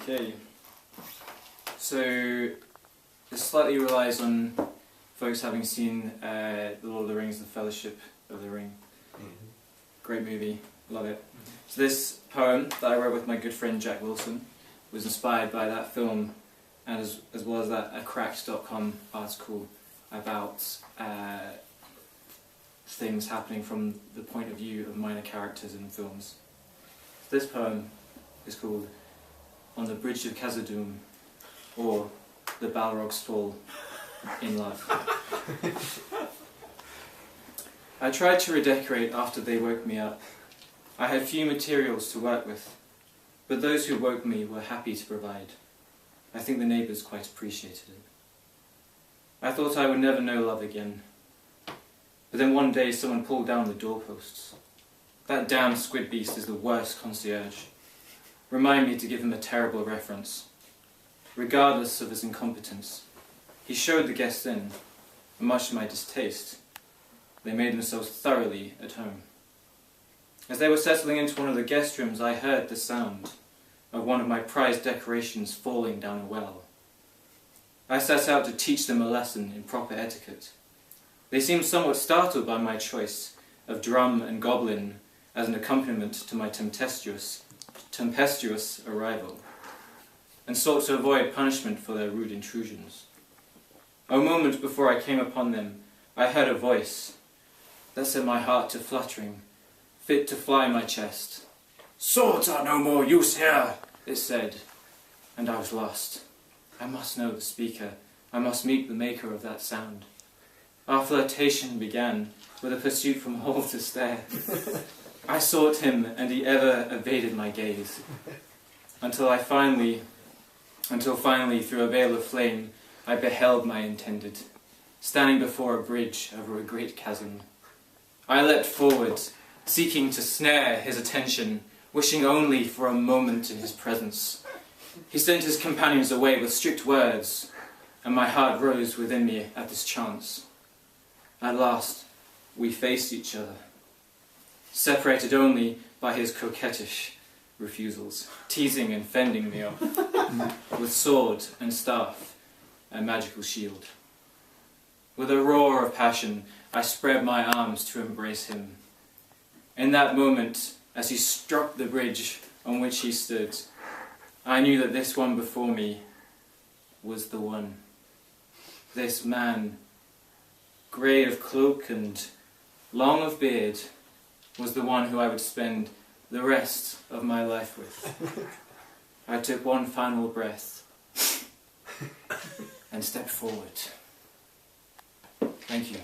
Okay, so this slightly relies on folks having seen The Lord of the Rings, The Fellowship of the Ring. Great movie, love it. So this poem that I wrote with my good friend Jack Wilson was inspired by that film, and as well as that Cracked.com article about things happening from the point of view of minor characters in films. This poem is called On the Bridge of Khazad-dûm, or The Balrog's Fall in Love. I tried to redecorate after they woke me up. I had few materials to work with, but those who woke me were happy to provide. I think the neighbours quite appreciated it. I thought I would never know love again, but then one day someone pulled down the doorposts. That damned squid beast is the worst concierge. Remind me to give him a terrible reference. Regardless of his incompetence, he showed the guests in, and much to my distaste, they made themselves thoroughly at home. As they were settling into one of the guest rooms, I heard the sound of one of my prized decorations falling down a well. I set out to teach them a lesson in proper etiquette. They seemed somewhat startled by my choice of drum and goblin as an accompaniment to my tempestuous arrival, and sought to avoid punishment for their rude intrusions. A moment before I came upon them, I heard a voice that set my heart to fluttering, fit to fly my chest. "Swords are no more use here," it said, and I was lost. I must know the speaker. I must meet the maker of that sound. Our flirtation began with a pursuit from hall to stair. I sought him, and he ever evaded my gaze, until finally, through a veil of flame, I beheld my intended, standing before a bridge over a great chasm. I leapt forward, seeking to snare his attention, wishing only for a moment in his presence. He sent his companions away with strict words, and my heart rose within me at this chance. At last, we faced each other, separated only by his coquettish refusals, teasing and fending me off, with sword and staff and magical shield. With a roar of passion, I spread my arms to embrace him. In that moment, as he struck the bridge on which he stood, I knew that this one before me was the one. This man, grey of cloak and long of beard, was the one who I would spend the rest of my life with. I took one final breath and stepped forward. Thank you.